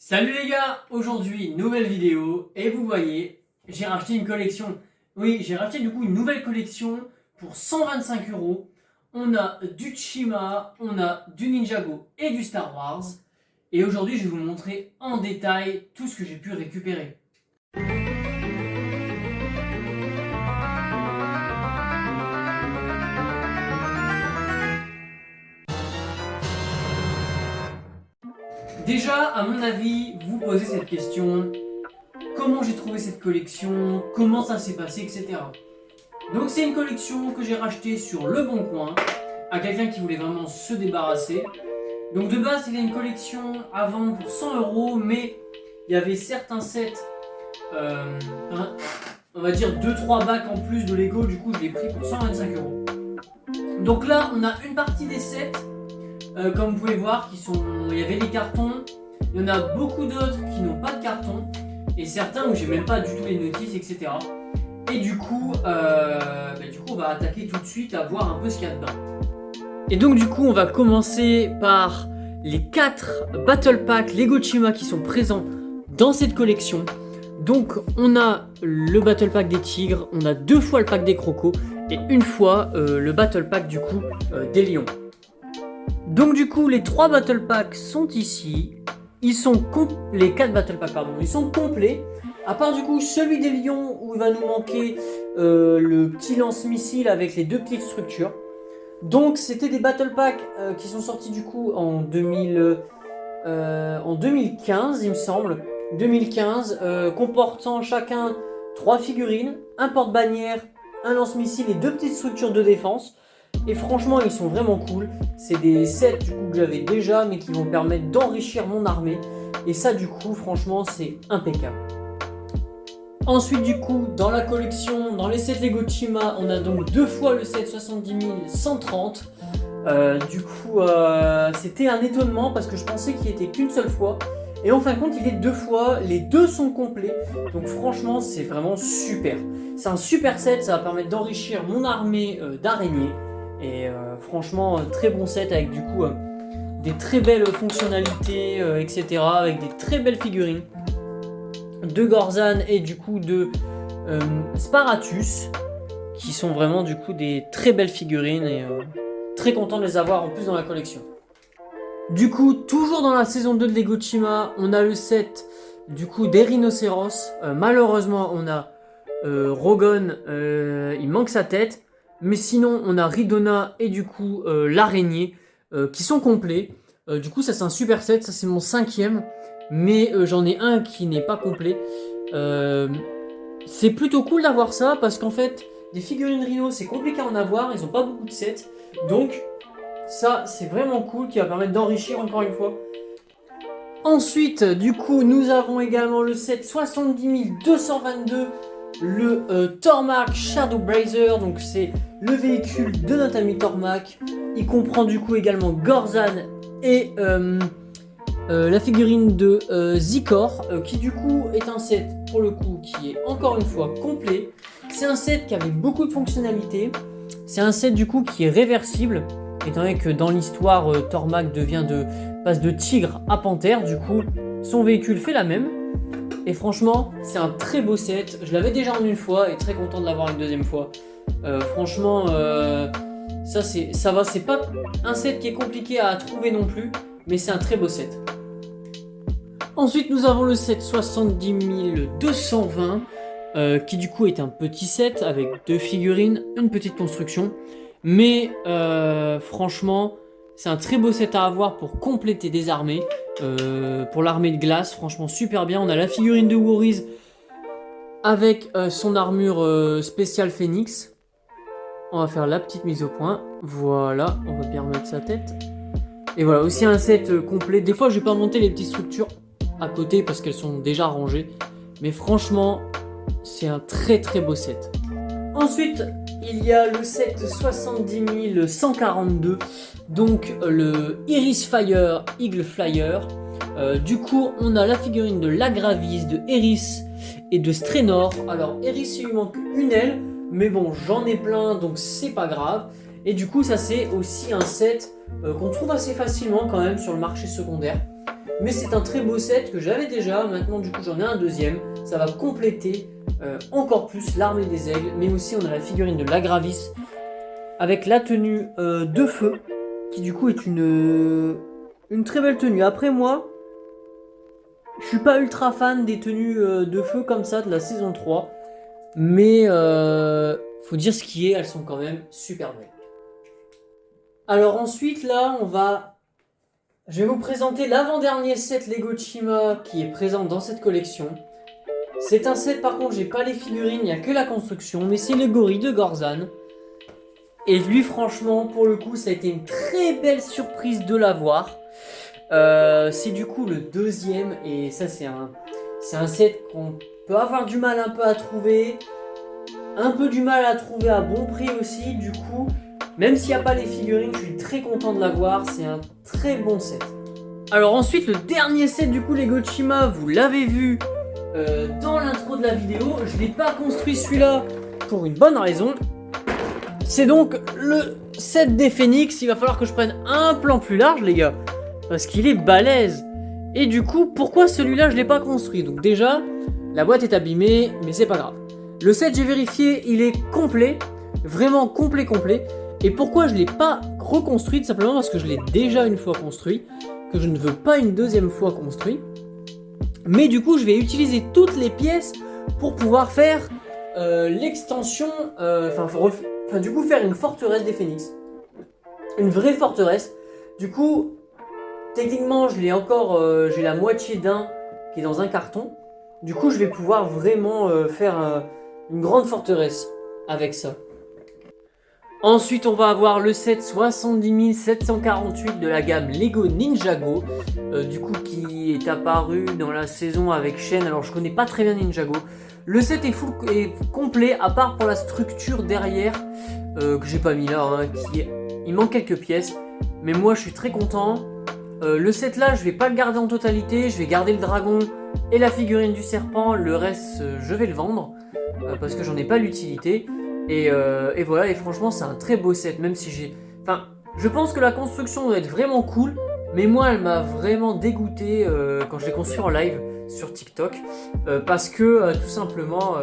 Salut les gars, aujourd'hui nouvelle vidéo et vous voyez, j'ai racheté une collection. Oui, j'ai racheté du coup une nouvelle collection pour 125 €. On a du Tchima, on a du Ninjago et du Star Wars. Et aujourd'hui je vais vous montrer en détail tout ce que j'ai pu récupérer. Déjà, à mon avis, vous posez cette question. Comment j'ai trouvé cette collection, comment ça s'est passé, etc. Donc c'est une collection que j'ai rachetée sur Le Bon Coin à quelqu'un qui voulait vraiment se débarrasser. Donc de base c'était une collection à vendre pour 100 €, mais il y avait certains sets, on va dire 2-3 bacs en plus de Lego, du coup je l'ai pris pour 125 €. Donc là on a une partie des sets, comme vous pouvez voir, il y avait des cartons, il y en a beaucoup d'autres qui n'ont pas de carton, et certains où j'ai même pas du tout les notices, etc. Et du coup, on va attaquer tout de suite à voir un peu ce qu'il y a dedans. Et donc du coup, on va commencer par les 4 Battle Pack Lego Tchima qui sont présents dans cette collection. Donc on a le Battle Pack des tigres, on a 2 fois le pack des crocos et une fois le Battle Pack du coup des lions. Donc du coup, les 3 Battle Packs sont ici. Les 4 Battle Packs, pardon, ils sont complets. À part du coup celui des lions où il va nous manquer le petit lance-missile avec les 2 petites structures. Donc c'était des Battle Packs qui sont sortis du coup en 2015 il me semble. 2015, comportant chacun 3 figurines, un porte-bannière, un lance-missile et 2 petites structures de défense. Et franchement ils sont vraiment cool. C'est des sets du coup que j'avais déjà mais qui vont permettre d'enrichir mon armée. Et ça du coup franchement c'est impeccable. Ensuite du coup dans la collection, dans les sets Lego Tchima, on a donc 2 fois le set 70 130. C'était un étonnement parce que je pensais qu'il était qu'une seule fois. Et en fin de compte il est 2 fois, les 2 sont complets. Donc franchement c'est vraiment super. C'est un super set, ça va permettre d'enrichir mon armée d'araignées. Et franchement très bon set avec du coup des très belles fonctionnalités, etc. Avec des très belles figurines de Gorzan et du coup de Sparatus, qui sont vraiment du coup des très belles figurines et très content de les avoir en plus dans la collection. Du coup, toujours dans la saison 2 de Lego Tchima, on a le set du coup des rhinocéros. Malheureusement, on a Rogon, il manque sa tête. Mais sinon, on a Ridona et du coup l'araignée qui sont complets. Du coup, ça c'est un super set, ça c'est mon 5e. Mais j'en ai un qui n'est pas complet. C'est plutôt cool d'avoir ça parce qu'en fait, des figurines Rhino c'est compliqué à en avoir, ils n'ont pas beaucoup de sets. Donc, ça c'est vraiment cool qui va permettre d'enrichir encore une fois. Ensuite, du coup, nous avons également le set 70 222. Le Tormach Shadow Brazer, donc c'est le véhicule de notre ami Tormach. Il comprend du coup également Gorzan et la figurine de Zikor, qui du coup est un set pour le coup qui est encore une fois complet. C'est un set qui avait beaucoup de fonctionnalités. C'est un set du coup qui est réversible, étant donné que dans l'histoire Tormach passe de tigre à panthère. Du coup son véhicule fait la même. Et franchement, c'est un très beau set. Je l'avais déjà en une fois et très content de l'avoir une deuxième fois. Franchement, ça va. C'est pas un set qui est compliqué à trouver non plus, mais c'est un très beau set. Ensuite, nous avons le set 70 220, qui du coup est un petit set avec 2 figurines, une petite construction. Mais franchement, c'est un très beau set à avoir pour compléter des armées. Pour l'armée de glace, franchement super bien. On a la figurine de Warriors avec son armure spéciale Phoenix. On va faire la petite mise au point. Voilà, on va bien remettre sa tête. Et voilà, aussi un set complet. Des fois je vais pas monter les petites structures à côté parce qu'elles sont déjà rangées. Mais franchement, c'est un très très beau set. Ensuite, il y a le set 70 142, donc le Iris Fire Eagle Flyer. Du coup, on a la figurine de Lagravis, de Eris et de Strenor. Alors, Eris, il lui manque une aile, mais bon, j'en ai plein, donc c'est pas grave. Et du coup, ça c'est aussi un set qu'on trouve assez facilement quand même sur le marché secondaire. mais c'est un très beau set que j'avais déjà. Maintenant du coup j'en ai un deuxième, ça va compléter encore plus l'armée des aigles, mais aussi on a la figurine de l'Agravis avec la tenue de feu, qui du coup est une très belle tenue. Après moi, je suis pas ultra fan des tenues de feu comme ça de la saison 3, mais faut dire ce qui est, elles sont quand même super belles. Alors ensuite là, je vais vous présenter l'avant-dernier set Lego Chima qui est présent dans cette collection. C'est un set, par contre j'ai pas les figurines, il n'y a que la construction, mais c'est le gorille de Gorzan. Et lui franchement, pour le coup, ça a été une très belle surprise de l'avoir. C'est du coup le deuxième, et ça c'est un set qu'on peut avoir du mal un peu à trouver. Un peu du mal à trouver à bon prix aussi, du coup, même s'il n'y a pas les figurines, je suis très content de l'avoir, c'est un très bon set. Alors ensuite, le dernier set du coup Lego Chima, vous l'avez vu dans l'intro de la vidéo, je ne l'ai pas construit celui-là pour une bonne raison. C'est donc le set des Phoenix, il va falloir que je prenne un plan plus large les gars, parce qu'il est balèze. Et du coup, pourquoi celui-là je ne l'ai pas construit? Donc déjà, la boîte est abîmée, mais c'est pas grave. Le set, j'ai vérifié, il est complet, vraiment complet. Et pourquoi je ne l'ai pas reconstruit? Simplement parce que je l'ai déjà une fois construit, que je ne veux pas une deuxième fois construit. Mais du coup, je vais utiliser toutes les pièces pour pouvoir faire l'extension, du coup faire une forteresse des Phoenix. Une vraie forteresse. Du coup, techniquement, je l'ai encore, j'ai la moitié d'un qui est dans un carton. Du coup, je vais pouvoir vraiment faire une grande forteresse avec ça. Ensuite, on va avoir le set 70 748 de la gamme Lego Ninjago, du coup qui est apparu dans la saison avec Shen. Alors je connais pas très bien Ninjago. Le set est complet à part pour la structure derrière que j'ai pas mis là, hein, il manque quelques pièces. Mais moi je suis très content. Le set là, je vais pas le garder en totalité, je vais garder le dragon et la figurine du serpent. Le reste, je vais le vendre parce que j'en ai pas l'utilité. Et voilà, et franchement c'est un très beau set, même si je pense que la construction doit être vraiment cool, mais moi elle m'a vraiment dégoûté quand je l'ai construit en live sur TikTok, parce que tout simplement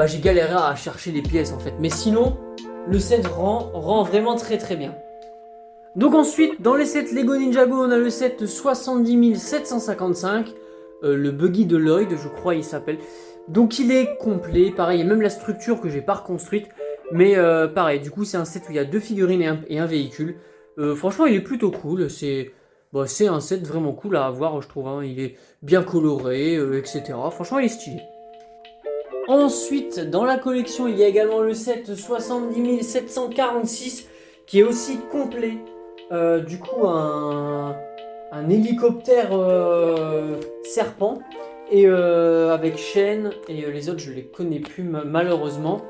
j'ai galéré à chercher les pièces en fait, mais sinon le set rend vraiment très bien. Donc ensuite, dans les sets Lego Ninjago, on a le set 70 755, le buggy de Lloyd, je crois il s'appelle. Donc il est complet, pareil, il y a même la structure que j'ai pas reconstruite. Mais pareil, du coup c'est un set où il y a deux figurines et un véhicule. Franchement il est plutôt cool, c'est un set vraiment cool à avoir je trouve, hein. Il est bien coloré, etc. Franchement il est stylé. Ensuite dans la collection il y a également le set 70 746 qui est aussi complet. Du coup un hélicoptère serpent. Et avec Shen et les autres je les connais plus malheureusement.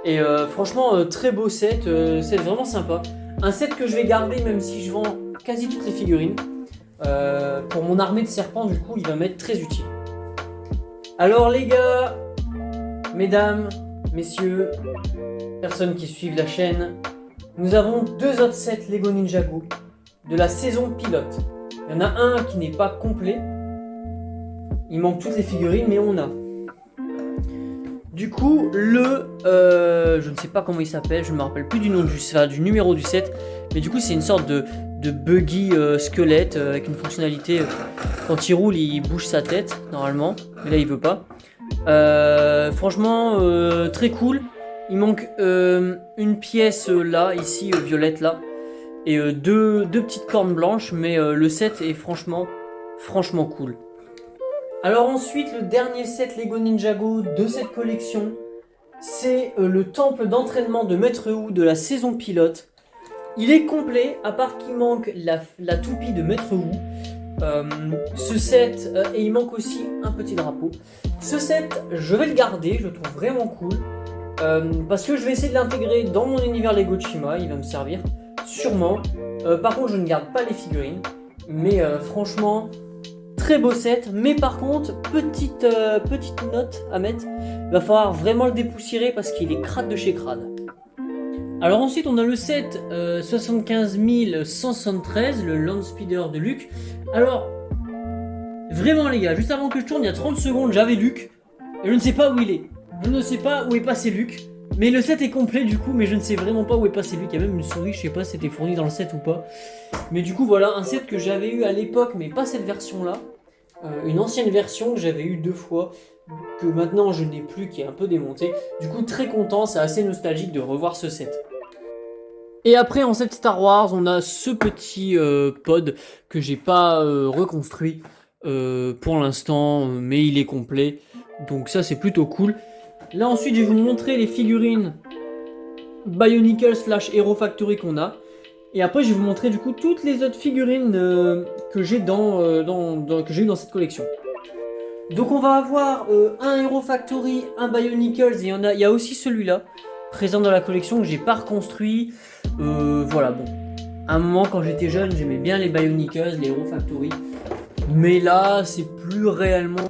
Et franchement très beau set, set vraiment sympa. Un set que je vais garder même si je vends quasi toutes les figurines. Pour mon armée de serpents du coup il va m'être très utile. Alors les gars, mesdames, messieurs, personnes qui suivent la chaîne, nous avons deux autres sets Lego Ninjago de la saison pilote. Il y en a un qui n'est pas complet. Il manque toutes les figurines, mais on a. Du coup, je ne sais pas comment il s'appelle, je ne me rappelle plus du nom du numéro du set, mais du coup c'est une sorte de buggy squelette avec une fonctionnalité, quand il roule il bouge sa tête normalement, mais là il veut pas. Franchement très cool. Il manque une pièce là, ici violette là, et deux petites cornes blanches, mais le set est franchement cool. Alors ensuite, le dernier set Lego Ninjago de cette collection, c'est le temple d'entraînement de Maître Wu de la saison pilote. Il est complet, à part qu'il manque la toupie de Maître Wu. Ce set, et il manque aussi un petit drapeau. Ce set, je vais le garder, je le trouve vraiment cool. Parce que je vais essayer de l'intégrer dans mon univers Lego Chima, il va me servir, sûrement. Par contre, je ne garde pas les figurines. Mais franchement... très beau set, mais par contre, petite note à mettre, il va falloir vraiment le dépoussiérer parce qu'il est crade de chez crade. Alors ensuite, on a le set 75 173, le Land Speeder de Luke. Alors, Vraiment les gars, juste avant que je tourne, il y a 30 secondes, j'avais Luc. Et je ne sais pas où il est. Je ne sais pas où est passé Luc. Mais le set est complet du coup, mais je ne sais vraiment pas où est passé Luc. Il y a même une souris, je sais pas si c'était fourni dans le set ou pas. Mais du coup voilà, un set que j'avais eu à l'époque, mais pas cette version là. Une ancienne version que j'avais eu 2 fois, que maintenant je n'ai plus, qui est un peu démontée. Du coup très content, c'est assez nostalgique de revoir ce set. Et après en set Star Wars, on a ce petit pod que j'ai pas reconstruit pour l'instant, mais il est complet. Donc ça c'est plutôt cool. Là ensuite je vais vous montrer les figurines Bionicle / Hero Factory qu'on a. Et après je vais vous montrer du coup toutes les autres figurines que j'ai que j'ai eu dans cette collection. Donc on va avoir un Hero Factory, un Bionicles, et il y a aussi celui-là, présent dans la collection, que j'ai pas reconstruit. Voilà, bon. À un moment, quand j'étais jeune, j'aimais bien les Bionicles, les Hero Factory. Mais là, c'est plus réellement...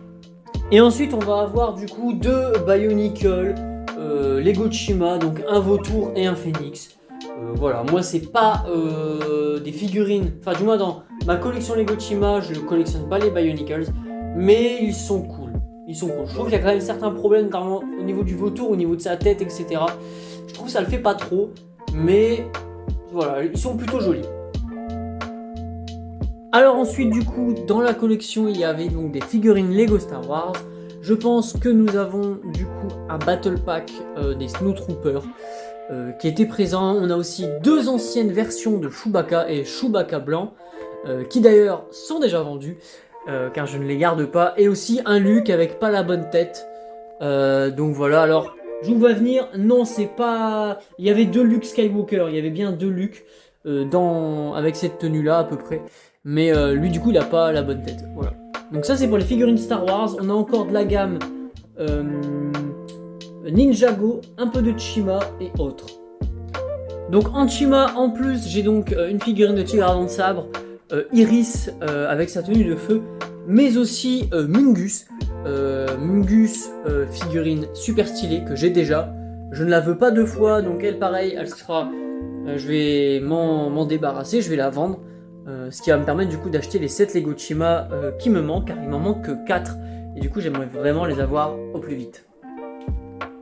Et ensuite, on va avoir du coup 2 Bionicle, Lego Chima, donc un vautour et un phénix. Voilà, moi c'est pas des figurines, enfin du moins dans ma collection Lego Chima, je ne collectionne pas les Bionicles, mais ils sont cool. Ils sont cool. Je trouve qu'il y a quand même certains problèmes, notamment au niveau du vautour, au niveau de sa tête, etc. Je trouve que ça le fait pas trop, mais voilà, ils sont plutôt jolis. Alors ensuite du coup, dans la collection, il y avait donc des figurines Lego Star Wars. Je pense que nous avons du coup un Battle Pack des Snowtroopers qui était présent. On a aussi 2 anciennes versions de Chewbacca et Chewbacca blanc, qui d'ailleurs sont déjà vendus, car je ne les garde pas. Et aussi un Luke avec pas la bonne tête. Donc voilà, alors je vous vois venir, non c'est pas... Il y avait 2 Luke Skywalker, il y avait bien 2 Luke avec cette tenue là à peu près. Mais lui du coup il a pas la bonne tête, voilà. Donc ça c'est pour les figurines Star Wars. On a encore de la gamme Ninjago, un peu de Chima et autres. Donc en Chima en plus j'ai donc une figurine de Tigre Ardent de Sabre, Iris avec sa tenue de feu, mais aussi Mungus. Mungus figurine super stylée que j'ai déjà. Je ne la veux pas 2 fois, donc elle pareil, elle sera... je vais m'en débarrasser, je vais la vendre. Ce qui va me permettre du coup d'acheter les 7 Lego Chima qui me manquent, car il m'en manque que 4. Et du coup j'aimerais vraiment les avoir au plus vite.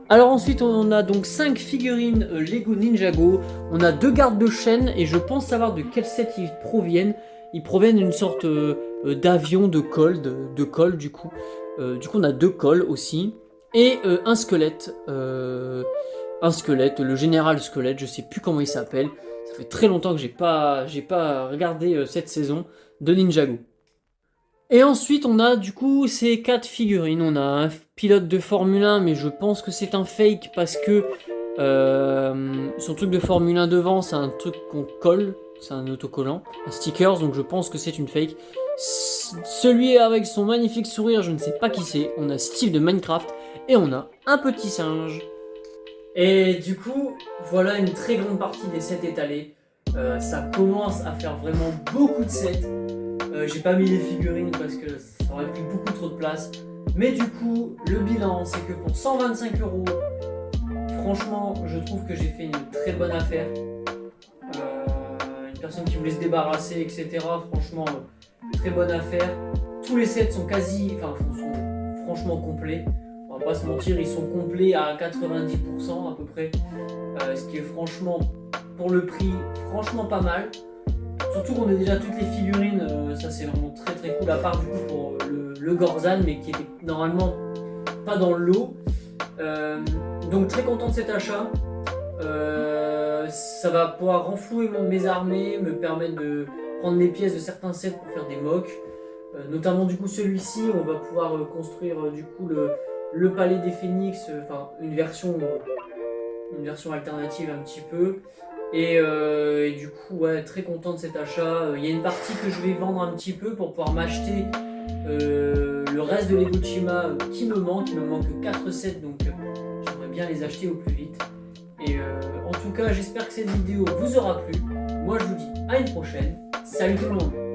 Alors ensuite on a donc 5 figurines Lego Ninjago. On a 2 gardes de chaîne et je pense savoir de quel set ils proviennent. Ils proviennent d'une sorte d'avion de colle, de colle du coup. Du coup on a 2 colles aussi. Et un squelette. Un squelette, le général squelette, je sais plus comment il s'appelle. Ça fait très longtemps que j'ai pas regardé cette saison de Ninjago. Et ensuite, on a du coup ces 4 figurines. On a un pilote de Formule 1, mais je pense que c'est un fake parce que son truc de Formule 1 devant, c'est un truc qu'on colle. C'est un autocollant, un stickers, donc je pense que c'est une fake. Celui avec son magnifique sourire, je ne sais pas qui c'est. On a Steve de Minecraft et on a un petit singe. Et du coup, voilà une très grande partie des sets étalés. Ça commence à faire vraiment beaucoup de sets. J'ai pas mis les figurines parce que ça aurait pris beaucoup trop de place. Mais du coup, le bilan, c'est que pour 125 €, franchement, je trouve que j'ai fait une très bonne affaire. Une personne qui voulait se débarrasser, etc. Franchement, très bonne affaire. Tous les sets sont sont franchement complets. On va pas se mentir, ils sont complets à 90% à peu près. Ce qui est franchement, pour le prix, franchement pas mal. Surtout qu'on a déjà toutes les figurines, ça c'est vraiment très très cool, à part du coup pour le Gorzan, mais qui était normalement pas dans le lot. Donc très content de cet achat. Ça va pouvoir renflouer mes armées, me permettre de prendre les pièces de certains sets pour faire des mocks. Notamment du coup celui-ci, on va pouvoir construire du coup le palais des phénix, enfin une version alternative un petit peu. Et du coup, ouais, très content de cet achat. Il y a une partie que je vais vendre un petit peu pour pouvoir m'acheter le reste de Lego Chima qui me manque. Il me manque 4 sets, donc j'aimerais bien les acheter au plus vite. Et en tout cas, j'espère que cette vidéo vous aura plu. Moi, je vous dis à une prochaine. Salut tout le monde!